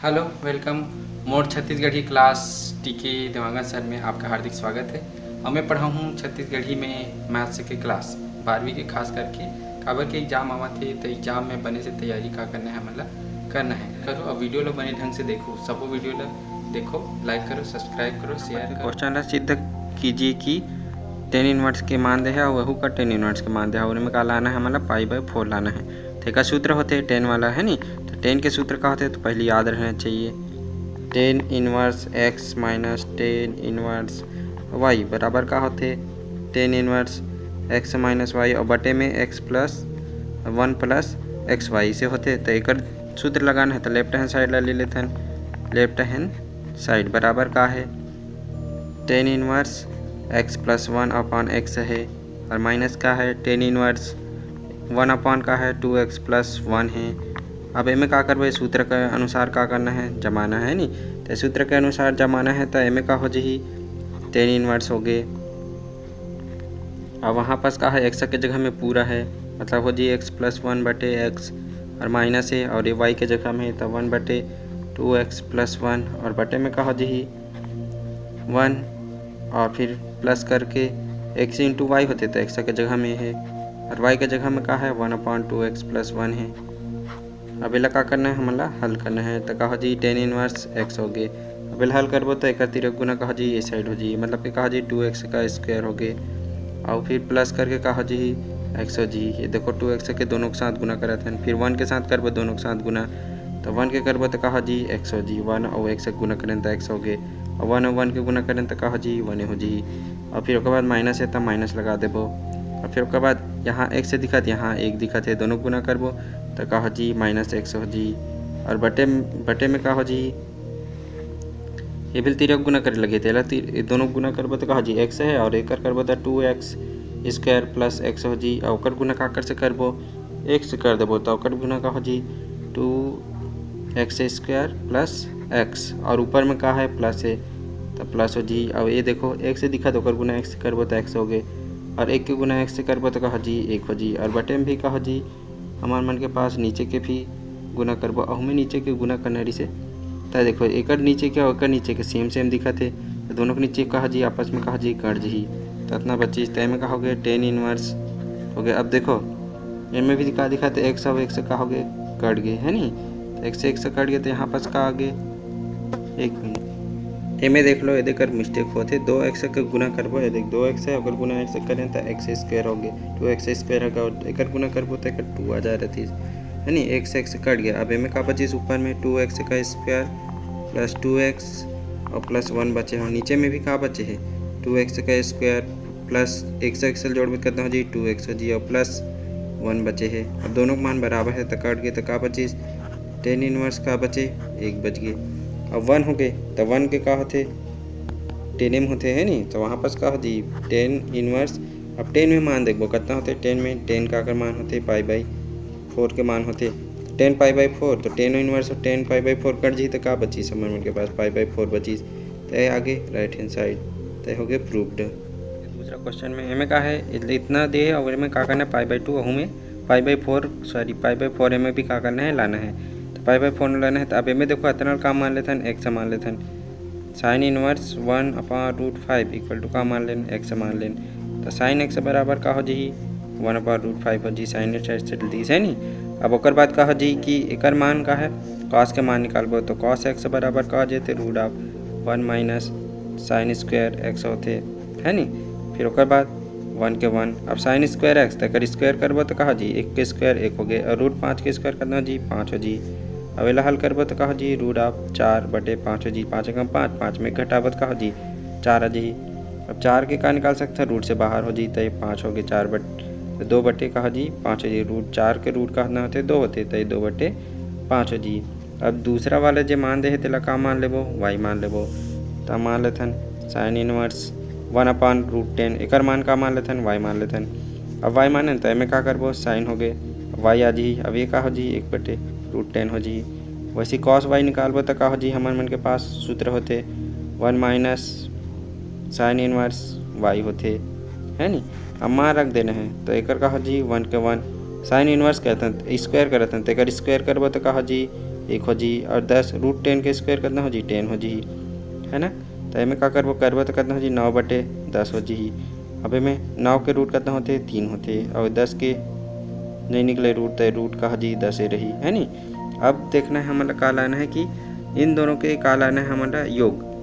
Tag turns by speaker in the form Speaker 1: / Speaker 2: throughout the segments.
Speaker 1: Hello welcome मोर Chhattisgarhi class टीके Dewangan sir में आपका हार्दिक स्वागत है। और मैं पढ़ा हूँ छत्तीसगढ़ी में मैथ्स के क्लास 12वीं के, खास करके काबर के एग्जाम आवा थे तो एग्जाम में बने से तैयारी का करना है, मतलब करना है करो। और वीडियो लो बने ढंग से देखो, सबो वीडियो लो देखो, लाइक करो, सब्सक्राइब करो, शेयर करो। क्वेश्चन सिद्ध कीजिए कि टेन इनवर्स के मान दे है और वहू का टेन इनवर्स के मान दे है, उनमें का लाना है, मतलब पाई/4 लाना है। तो एक सूत्र होते हैं 10 वाला है नी, तो 10 के सूत्र का होते हैं तो पहले याद रहना चाहिए 10 inverse x minus 10 inverse y बराबर का होते 10 इनवर्स x माइनस वाई और बटे में x plus 1 plus X Y से होते। तो एक सूत्र लगाना है तो लेफ्ट हैंड साइड ला ले लेते हैं। लेफ्ट हैंड साइड बराबर का है 10 inverse x plus 1 upon x है, और माइनस का है 10 इनवर्स 1 अपॉन का है 2x प्लस 1 है। अब एमे का करबे, सूत्र के अनुसार का करना है, जमाना है नी। तो सूत्र के अनुसार जमाना है तो एमे का हो जाही 10 इनवर्स हो गए। अब वहाँ पास का है x के जगह में पूरा है, मतलब हो जी x प्लस 1 बटे x, और माइनस है और ये y के जगह में तो 1 बटे 2x प्लस 1, और बटे में का हो जाही 1 और फिर प्लस करके x इंटू वाई होते तो x के जगह में है, और y के जगह में का है 1/2x प्लस 1 है। अब इला का करना है, हमला हल करना है। तो कहा जी 10 इनवर्स x हो गए। अब इला हल करबो तो एक तिरक गुना कहा जी ये साइड हो जी, मतलब कि कहा जी 2x का स्क्वायर हो गए, और फिर प्लस करके कहा जी x हो जी। ये देखो 2x के दोनों के साथ गुना करत हैं, फिर 1 के साथ करबो दोनों के साथ गुना, तो 1 के करबो तो कहा जी x हो जी, 1 और x से गुना करें तो x हो गए, और 1 और 1 के गुना करें तो कहा जी 1 हो जी। और फिर उसके बाद माइनस है तो माइनस लगा देबो, और फिर उसके बाद यहाँ x से दिखत यहाँ 1 दिखत है, दोनों गुना करबो तो का हो जी माइनस x हो जी, और बटे में का हो जी ये भी तिरक गुना करे लगे थे, दोनों गुना करबो तो का हो जी x है, और एक करबो तो 2x स्क्वायर प्लस x हो जी, और ओकर गुना का कर से करबो x से कर देबो तो ओकर गुना का हो जी 2x स्क्वायर प्लस x, और ऊपर में का है प्लस है तो प्लस हो जी। अब ये देखो x से दिखा तो ओकर गुना x से करबो तो x हो गए, और 1 के गुना x से करबो तो का हो जी 1 हो जी, और बटे में भी का हो जी हमार मन के पास नीचे के भी गुना करबो, और हमें नीचे के गुना करना रही से तो देखो एक नीचे के और नीचे के सेम दिखत है, तो दोनों के नीचे कहा जी आपस में कहा जी कट जी, तो इतना बची तय में का हो गया 10 इनवर्स हो गया। अब देखो इनमें भी का दिखा तो x और x से का हो गए कट गए है नी, तो x से कट गए तो यहाँ पास का आगे 1 मिनट एमे देख लो, ये देकर मिस्टेक होते 2x के गुना करबो, ये देख 2x है, अगर गुना x करें तो x स्क्वायर हो गए, 2x स्क्वायर होगा, और एक गुना करबो तो 2 आ जा रही है नी, x कट गया। अब एमे का बची ऊपर में 2x का स्क्वायर प्लस 2x और प्लस 1 बचे हैं, नीचे में भी का बचे है 2x का स्क्वायर प्लस x जोड़ में करता हूँ जी 2x हो जी, और प्लस 1 बचे है। अब दोनों मान बराबर है तो कट गए, तो का बची 10 इनवर्स का बचे 1 बच गए। अब 1 हो गए तो 1 के का होते 10 में होते हैं नी, तो वहाँ पास का हो जी 10 इनवर्स। अब 10 में मान देखो कितना होते 10 में 10 का अगर मान होते पाई/4 के मान होते 10 पाई/4, तो 10 इनवर्स और 10 पाई/4 कट जी तो का बची समझ में के पास पाई/4 बची, तो आगे राइट हैंड साइड तो हो गए प्रूव्ड। दूसरा क्वेश्चन में एमे का है इतना दे और एमे का करना है पाई/2, और में पाई/4 एमे भी का करना है लाना है, तो पाई/4 लाना है। तो अब एमे देखो इतना का मान लेते हैं x मान लेते हैं, साइन इनवर्स 1/√5 इक्वल टू का मान लें x मान लें, तो साइन x बराबर का हो जी 1/√5 हो जी, साइन x से दी है नी। अब ओकर बाद का हो जी कि एकर मान का है कॉस के मान निकालबो, तो कॉस x बराबर का हो जाते √1 माइनस साइन स्क्वायर x होते है नी, फिर ओकर बाद 1 के 1, अब साइन स्क्वायर x तो एकर स्क्वायर करबो तो कहा जी 1 के स्क्वायर 1 हो गए, और √5 के स्क्वायर करना जी 5 हो जी। अब इला हल करबो तो कहा जी √4 बटे 5 हो जी, 5 एकम 5, 5 में घटावत कहा जी 4 हो जी। अब 4 के का निकाल सकते हैं रूट से बाहर हो जी, तो ये 5 हो गए, 4 बटे 2 बटे कहा जी 5 हो जी, √4 के रूट का होते 2 होते तो ये 2 बटे 5 हो जी। अब दूसरा वाला जो मान दे है तेला का मान लेबो y मान लेबो, तो मान लेथन साइन इनवर्स 1/√10 एकर मान का मान लेथन y मान लेथन। अब y माने तो एमे का करबो साइन हो गए y आ जी, अब ये का हो जी 1/√10 हो जी। वैसे कॉस y निकालबो तो का हो जी हमारे मन के पास सूत्र होते 1 माइनस साइन इनवर्स y होते है नी। अब मान रख देना है तो एकर का हो जी 1 के 1 साइन इनवर्स कहते हैं स्क्वायर करते हैं, तो एकर स्क्वायर करबो तो का हो जी 1 हो जी, और 10 रूट 10 के स्क्वायर कितना हो जी 10 हो जी, है ना। तो एमें का करबो तो कितना हो जी 9/10 हो जी। अब एमें 9 के रूट कितना होते 3 होते, और 10 के नहीं निकले रूट तो रूट का जी 10 रही, है नी। अब देखना है हमारा का लाना है कि इन दोनों के का लाना है हमारा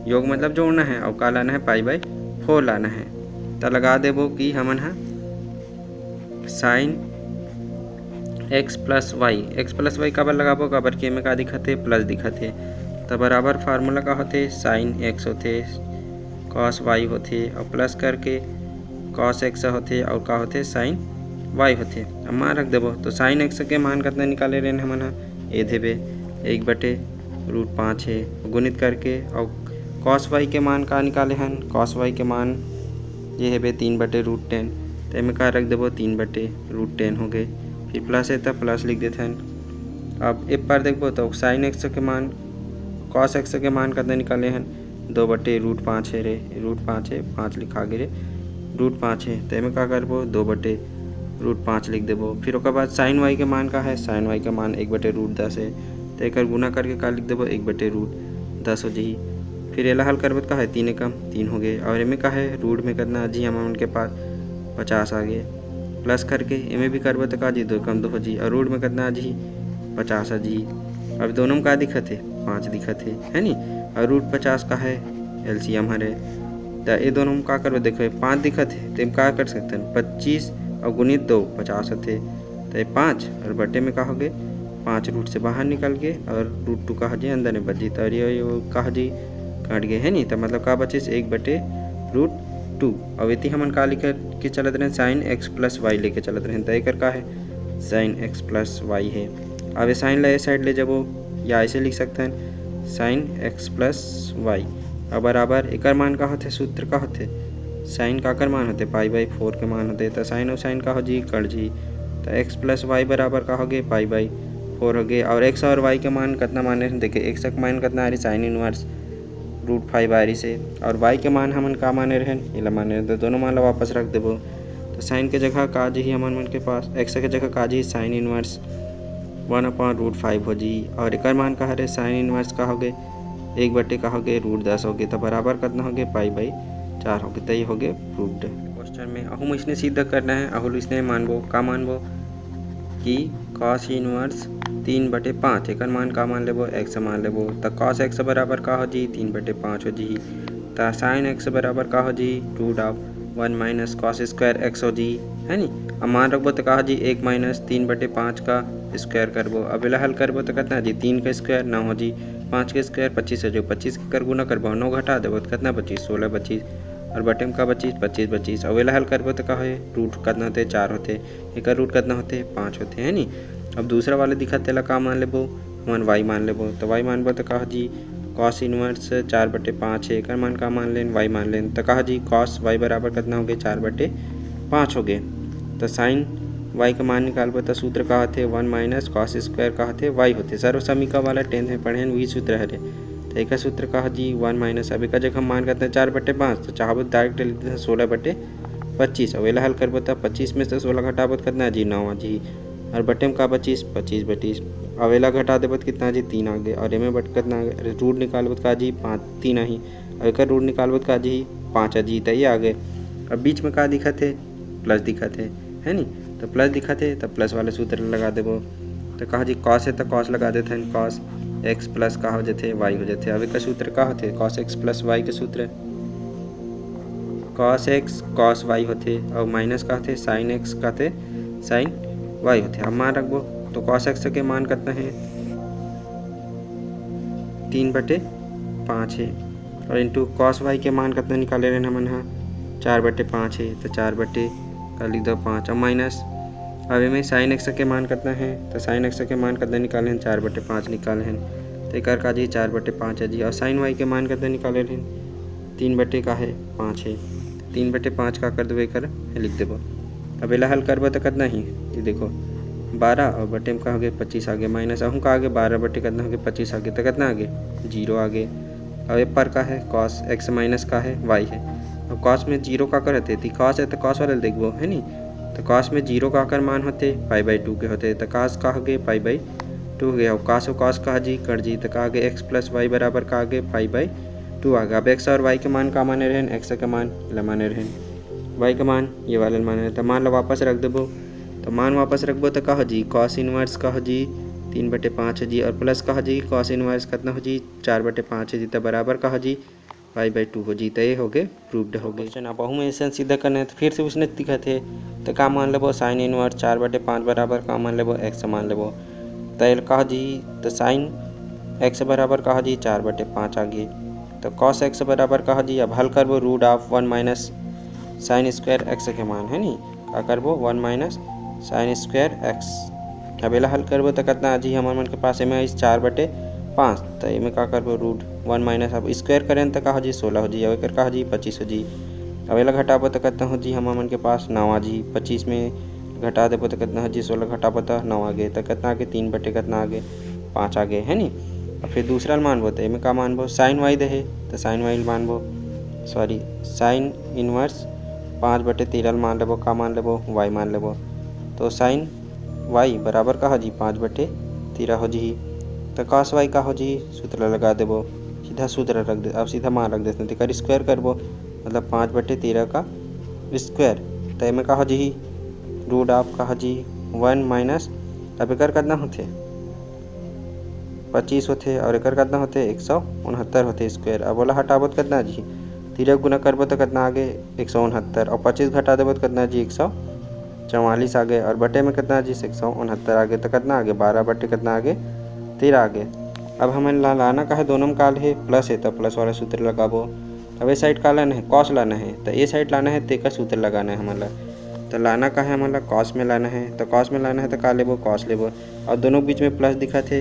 Speaker 1: योग मतलब जोड़ना है, और का लाना है π/4 लाना है। तो लगा देबो कि हमन है साइन x प्लस वाई काबर लगाबो, काबर के में का दिखत है प्लस दिखत है। तो बराबर फार्मूला का होते साइन x होते कॉस y होते, और प्लस करके कॉस x होते, और का होते साइन y होते। अब मान रख देबो तो साइन x के मान कितना निकाले रहे हमन हा ए देबे 1/√5 है, गुणित करके और कॉस y के मान का निकाले हन, कॉस y के मान ये है 3/√10। तो एमें का रख देबो 3/√10 हो गए, फिर प्लस है तब प्लस लिख देते हैं। अब एक बार देखो तो साइन एक्स के मान कॉस एक्स के मान कितना निकाले हैं 2/√5 है रे, √5 है 5 लिखा गे रे √5 है। तो एमें का करबो 2/√5 लिख देबो। फिर उसके बाद साइन वाई के मान का है, साइन वाई का मान 1/√10 है, तो एक गुना करके का लिख देबो 1/√10 हो जी। फिर एला हल करबो का है 3 एकम 3 हो गए, और एमें का है रूट में कितना जी हम उनके पास 50 आ गए, प्लस करके एमें भी करबो तो का जी 2 एकम 2 हो जी, और रूट में कितना आ जी 50 आ जी। अब दोनों में का दिखत है 5 दिखत है नी, और रूट 50 का है एलसीएम हरे। तो ये दोनों में का करबो देखो 5 दिखत है, तो का कर सकते हैं 25 और गुणित 2 50 थे, तो ये 5 और बटे में का हो गए 5 रूट से बाहर निकल गए, और √2 का जी अंदर में बच जी, तो ये का जी काट गए है नी। तो मतलब का बचे 1/√2। अब इतनी हमन का लिख के चलत रहे साइन x प्लस वाई लेके चलत रहे, तो एक का है साइन x प्लस वाई है। अब ये साइन ला ए साइड ले जाबो, या ऐसे लिख सकते हैं साइन x प्लस वाई। अब बराबर एक मान का होते सूत्र का होते साइन का कर मान होते π/4 के मान होते, तो साइन और साइन का हो जी कट जी, तो x प्लस वाई बराबर का हो गए π/4 हो गए। और x और y के मान कितना माने देखिए x का मान कितना आ रही साइन इनवर्स √5 आ रही से, और y के मान हमन का माने रहन इला माने रहन, तो दोनों मान ला वापस रख देबो। तो साइन के जगह का जी हमन मन के पास x के जगह का जी साइन इनवर्स 1/√5 हो जी, और एक मान का है साइन इनवर्स का हो गए 1/का हो गए √10 हो गए, तो बराबर कितना हो गए π/4 हो गए। तो ये हो गए प्रूव्ड। क्वेश्चन में अहू इसने सिद्ध करना है, अहू इसने मानबो का मानबो कि कॉस इनवर्स 3/5 एक मान का मान लेबो x मान लेबो, तो कॉस x बराबर का हो जी 3/5 हो जी, तो साइन x बराबर का हो जी √1 - cos स्क्वायर x हो जी, है नी। अब मान रखबो तो का हो जी 1 - 3/5 का स्क्वायर करबो। अब इला हल करबो तो कितना जी 3 का स्क्वायर 9 हो जी, 5 के स्क्वायर 25 हो जो 25 के कर गुना करबो 9 घटा देबो तो कितना 25 16 25, और बटे में का 25 25 25। अब इला हल करबो तो का है रूट कितना होते 4 होते, एक रूट कितना होते 5 होते, है नी। अब दूसरा वाले दिखत तेला का मान लेबो मन वाई मान लेबो, तो वाई मानबो तो कहा जी कॉस इनवर्स 4/5 है, एक मान का मान लें वाई मान लें, तो कहा जी कॉस वाई बराबर कितना हो गए 4/5 हो गए। तो साइन वाई का मान निकालबो तो सूत्र का होते 1 - cos स्क्वायर का होते वाई होते, सर्व समीका वाला 10th में पढ़े वही सूत्र है। तो एक सूत्र का जी 1 - अब एक जगह मान करते हैं 4/5, तो चाहबो डायरेक्ट लिखते हैं 16/25। अब एला हल करबो तो 25 में से 16 घटाबो तो कितना जी 9 जी, और बटे में का 25 25 25। अब एला घटा देबो तो कितना जी 3 आ गए, और एमे बट कितना रूट निकालबो तो का जी 5 3 ही, और एक रूट निकालबो तो का जी 5 जी, तो ये आ गए। अब बीच में का दिखत है प्लस दिखत है नी, तो प्लस दिखत है तो प्लस वाले सूत्र लगा देबो। तो कहा जी कॉस है तो कॉस लगा देते हैं, कॉस x प्लस का हो जाते वाई हो जाते। अब एक सूत्र का होते कॉस x प्लस वाई के सूत्र कॉस x कॉस वाई होते, और माइनस का होते साइन x का होते साइन वाई होते। अब मान रखबो तो कॉस x के मान कितना है 3/5 है, और इंटू कॉस वाई के मान कितना निकाले रहे हमन हा 4/5 है, तो 4 का लिख दो 5, और माइनस अब में साइन x के मान कितना है, तो साइन x के मान कितना निकाले हैं 4/5 निकाले हैं, तो एक का जी 4/5 है जी, और साइन y के मान कितना निकाले हैं 3/5 है, 3/5 का कर देबो एक लिख देबो। अब एला हल करबो तो कितना ही ये देखो 12 और बटे में का हो गए 25 आगे, माइनस अहूँ का आगे 12 बटे कितना हो गए 25 आगे, तो कितना आगे 0 आगे। अब एक पर का है कॉस x माइनस का है y है, अब कॉस में 0 का कर होते थी कॉस है तो कॉस वाले देखबो है नी, तो कॉस में 0 का कर मान होते π/2 के होते, तो कॉस का हो गए π/2 2 हो गया। और cos कहा जी कर जी, तो कहा आगे x प्लस वाई बराबर का आगे पाई/2 आ गया। अब x और y के मान का माने रहें, x के मान ला माने रहें, y के मान ये वाले माने रहे, तो मान ला वापस रख देबो। तो मान वापस रखबो तो कहा जी cos इनवर्स कहा जी 3/5 है जी, और प्लस कहा जी cos इनवर्स कितना हो जी 4/5 है जी, तो बराबर कहा जी पाई/2 हो जी। तो ये हो गए प्रूव्ड हो गए। क्वेश्चन अब हम ऐसे सीधा करना है तो फिर से उसने दिखा थे, तो का मान लेबो साइन इनवर्स 4/5 बराबर का मान लेबो x मान लेबो। तो कहा जी तो साइन x बराबर कहा जी 4/5 आ गई। तो cos x बराबर कहा जी, अब हल करबो root of 1 minus sine square x के मान है नी, का करबो 1 माइनस साइन स्क्वायर x। अब एला हल करबो तो कितना जी हमारे मन के पास में 4/5, तो इमें का करबो रूट 1 माइनस, अब स्क्वायर करें तो कहा जी 16 हो जी, अब एक कहा जी 25 हो जी। अब एला घटाबो तो कितना हो जी हमारे मन के पास 9 आ जी, 25 में घटा देबो तो कितना हो जी 16 घटाबो तो 9 आ गए, तो कितना आगे 3/, कितना आगे 5 आ गए है नी। अब फिर दूसरा मानबो तो इमें का मानबो साइन वाई दे है, तो साइन वाई मानबो सॉरी साइन इनवर्स 5/13 मान लेबो, का मान लेबो वाई मान लेबो। तो साइन वाई बराबर कहा जी 5/13 हो जी। तो cos वाई का हो जी सूत्र लगा देबो, सीधा सूत्र रख दे, अब सीधा मान रख देते हैं, स्क्वायर करबो मतलब 5/13 का स्क्वायर। तो इमें का हो जी रूट ऑफ कहा जी 1 माइनस, अब एकर कितना होते 25 होते, और एकर कितना होते 169 होते स्क्वायर। अब बोला हटाबो तो कितना जी 13 गुना करबो तो कितना आगे 169, और 25 घटा देबो तो कितना जी 144 आ गए, और बटे में कितना जी 169 आ गए, तो कितना आगे 12/, कितना आगे 13 आ गए। अब हमें लाना का है दोनों में काल है प्लस है, तो प्लस वाला सूत्र लगाबो। अब ये साइड का लाना है कॉस लाना है, तो ये साइड लाना है तो का सूत्र लगाना है हमारा। तो लाना का है हमारा कॉस में लाना है, तो कॉस में लाना है तो का लेबो कॉस लेबो, और दोनों बीच में प्लस दिखा थे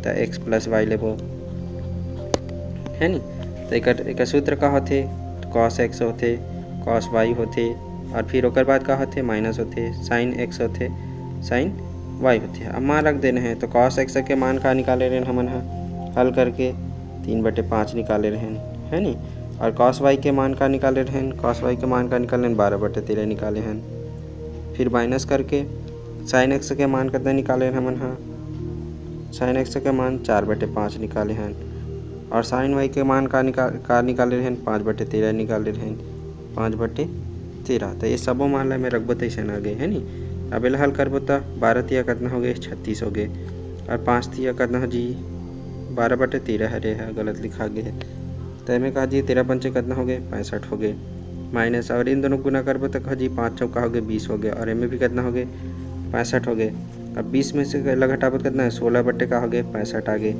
Speaker 1: तो x प्लस वाई लेबो है नी। तो एक सूत्र का होते कॉस x होते कॉस वाई होते, और फिर ओकर बाद का होते माइनस होते साइन x होते साइन वाई होते। अब मान रख देने हैं, तो cos x के मान का निकाले रहे हमन हल करके 3/5 निकाले रहे है नी, और cos y के मान का निकाले रहे cos y के मान का निकाले 12/13 निकाले हैं। फिर माइनस करके साइन x के मान कितना निकाले हमन साइन x के मान 4/5 निकाले हैं, और साइन y के मान का निकाले रहे 5/13 निकाले रहे 5/13। तो ये सबो मान ला में रखबो तो ऐसा आ गए है नी। अब एला हल करबो तो 12 तिया कितना हो गए 36 हो गए, और 5 तिया कितना हो जी 12/13 हरे है गलत लिखा गया है। तो इमें कहा जी 13×5 कितना हो गए 65 हो गए, माइनस और इन दोनों गुना करबो तो कहा जी 5 चौका हो गए 20 हो गए, और इमें भी कितना हो गए 65 हो गए। अब 20 में से घटाबो कितना है 16 का हो गए 65 आ गए,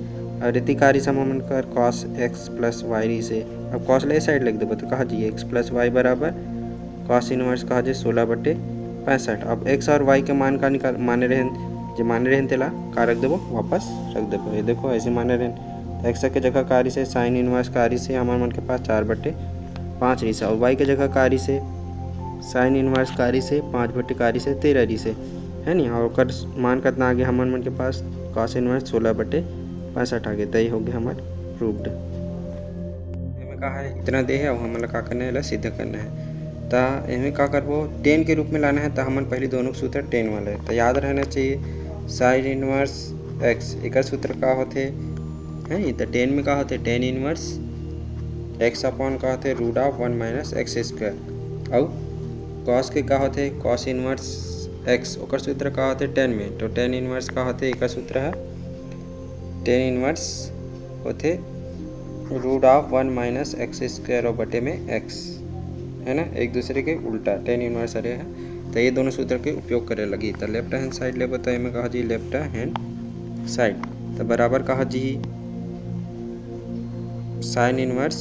Speaker 1: और इति कार्य समन कर cos x प्लस वाई से। अब cos ले साइड लिख देबो तो कहा जी x प्लस वाई बराबर cos इनवर्स कहा जी 16/65। अब x और y के मान का माने रहें तेला का रख देबो वापस रख देबो, ये देखो ऐसे माने रहें। तो x के जगह कार्य से साइन इनवर्स कार्य से हमारे मन के पास 4/5 रही से, और y के जगह कार्य से साइन इनवर्स कार्य से 5/13 रही से है नी, और ओकर मान कितना आ गया हमारे मन के पास cos इनवर्स 16/65 आ गए। तो ये हो गया हमारे प्रूव्ड। इसमें कहा है इतना दे है और हमें का करना है सिद्ध करना है। तो इनमें का करबो 10 के रूप में लाना है, तो हमन पहले दोनों सूत्र 10 वाला है, तो याद रहना चाहिए साइन इनवर्स x एक सूत्र का होते है, तो 10 में का होते 10 इनवर्स x अपॉन का होते root of 1 minus X square, और cos के का होते cos इनवर्स x ओकर सूत्र का होते 10 में, तो 10 इनवर्स का होते एक सूत्र है 10 इनवर्स होते root of 1 minus X square और बटे में x है ना, एक दूसरे के उल्टा 10 इनवर्स अरे है। तो ये दोनों सूत्र के उपयोग करे लगी, तो लेफ्ट हैंड साइड ले बताए में कहा जी लेफ्ट हैंड साइड, तो बराबर कहा जी साइन इनवर्स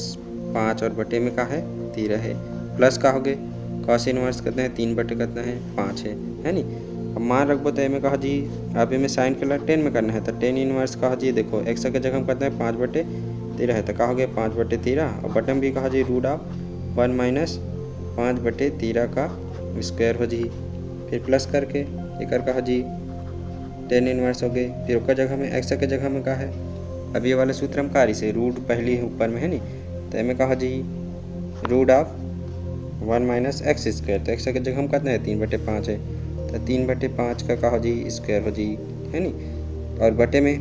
Speaker 1: 5 और बटे में का है 13 है, प्लस का हो गए cos इनवर्स कितना है 3/, कितना है 5 है नी। अब मान रखबो तो में कहा जी अब में साइन के ला 10 में करना है, तो 10 इनवर्स कहा जी देखो x के जगह में कितना है 5/13 है, तो कहा हो गया 5/13, और बटन भी कहा जी रूट ऑफ 1 माइनस 5/13 का स्क्वायर हो जी। फिर प्लस करके एक कहा जी 10 इनवर्स हो गए, फिर उसका जगह में x के जगह में का है अब ये वाले सूत्र हम कार्य से रूट पहली ऊपर में है नी, तो इमें कहा जी root of 1 minus X square, तो x के जगह हम कितना है 3/5 है, तो 3/5 का कहा जी स्क्वायर हो जी है नी। और बटे में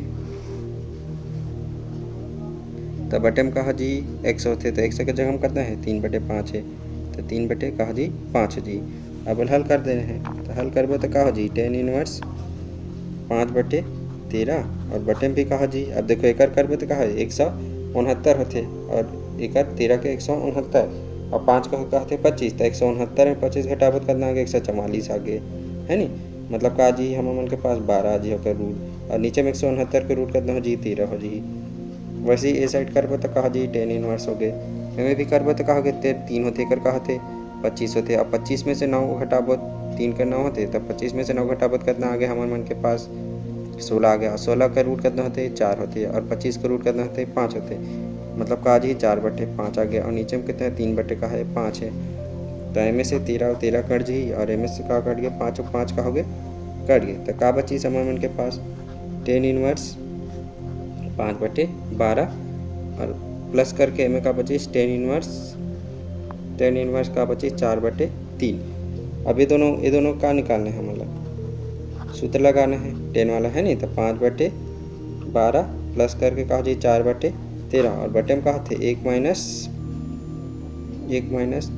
Speaker 1: तो बटे में कहा जी एक्स होते तो एक्स के जगह हम कितना है 3/5 है तो 3 कहा जी 5 जी। अब हल कर दे रहे हैं तो हल करबो तो कहा जी 10 इनवर्स 5/13 और बटे में भी कहा जी। अब देखो एक करबो तो कहा 169 होते और एक 13 के 169 और 5 का कहते 25 तो 169 में 25 घटावत करना आगे 144 आगे है नी। मतलब का जी हम मन के पास 12 जी होकर रूट और नीचे में 169 के रूट करना हो जी 13 हो जी। वैसे ही ए साइड करबो तो कहा जी 10 इनवर्स हो गए। एमे भी करबो तो कहा गए 3 होते कर कहते 25 होते। अब 25 में से 9 घटाबो 3 के 9 होते तब 25 में से 9 घटाबत कितना आ गया हमारे मन के पास 16 आ गया। 16 का रूट कितना होते 4 होते और 25 का रूट कितना होते 5 होते। मतलब कहा जी 4/5 आ गया और नीचे में कितना है 3 का है 5 है। तो एम से 13 कट जी और एम से का कट गया 5 और 5 का हो गए कट गए। तो का बची हमारे मन के पास 10 इनवर्स 5/12 और प्लस करके एम का बची 10 इनवर्स का बची 4/3। अब ये दोनों का निकालना है मतलब सूत्र लगाना है 10 वाला है नहीं तो 5/12 प्लस करके कहा जी 4/13 और बटे में कहा थे 1 माइनस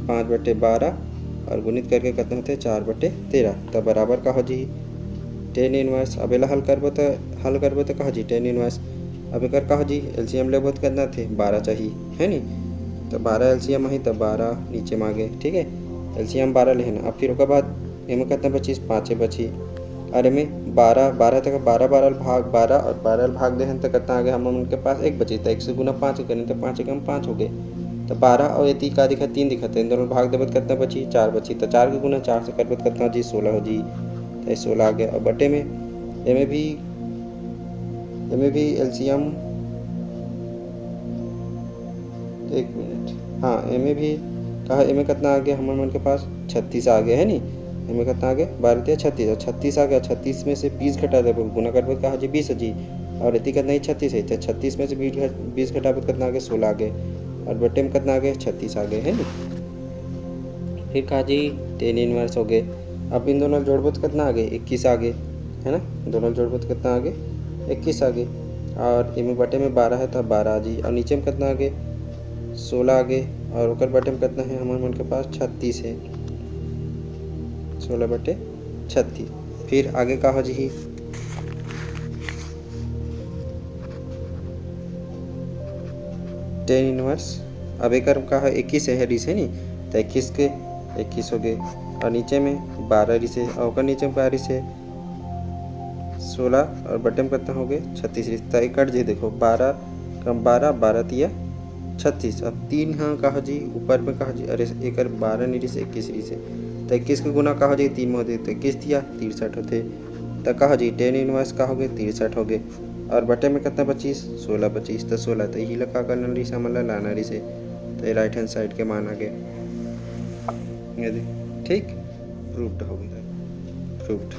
Speaker 1: 5/12 और गुणित करके कितना होते 4/13 तब बराबर कहा जी 10 इनवर्स। अब हल करबो तो कहा जी 10 इनवर्स। अब एक कहा जी एलसीएम लेबो तो कितना थे 12 चाहिए है नी तो 12 एलसीएम ही तो 12 नीचे में आ गए ठीक है। एलसीएम 12 लेना। अब फिर उसके बाद एम कितना बची 5 बची और एमें 12 तक 12 भाग 12 और 12 भाग दे तो कितना आ गया हम उनके पास 1 बची तो 1 से गुना 5 करें तो 5 एकम 5 हो गए। तो 12 और ये का दिखा 3 दिखाते हैं दोनों भाग देवत कितना बची 4 बची तो 4 के गुना 4 से करबत कितना जी 16 हो जी तो 16 आ गया। और बटे में एमे भी एलसीएम 1 मिनट हाँ एमे भी कहा एमे कितना आ गया हमारे मन के पास 36 आ गया है नी। एमे कितना आ गया 12 36 और 36 आ गया। 36 में से 20 घटा दे गुना करबो कहा जी 20 जी और इतनी कितना 36 है तो 36 में से 20 घटाबत कितना आ गया 16 आ गए और बटे में कितना आ गया 36 आ गए है नी। फिर कहा जी 10 इनवर्स हो गए। अब इन दोनों जोड़बो तो कितना आ गए 21 आ गए है ना। दोनों जोड़बो तो कितना आ गए 21 आ गए और इनमें बटे में 12 है तो 12 जी और नीचे में कितना आ गए 16 आ गए और ओकर बटे में कितना है हमारे मन के पास 36 है 16/36। फिर आगे का हो जी 10 इनवर्स। अब एक का है 21 है रिस है नी तो 21 के 21 हो गए और नीचे में 12 रिस है और ओकर नीचे में 12 रिस है 16 और बटे में कितना हो गए 36 रिस तो एक कट जी देखो 12 कम 12 तिया 36। अब 3 हाँ कहा जी ऊपर में कहा जी अरे एक 12 नी रिस 21 रिस है तो 21 का गुना कहा जी 3 में होते तो 21 दिया 63 होते तो कहा जी 10 इनवर्स का हो गए 63 हो गए और बटे में कितना 16 25 तो 16 तो यही लगा करना रिस मतलब लाना रिस है तो राइट हैंड साइड के मान आ गए ये ठीक प्रूव्ड हो गया प्रूव्ड।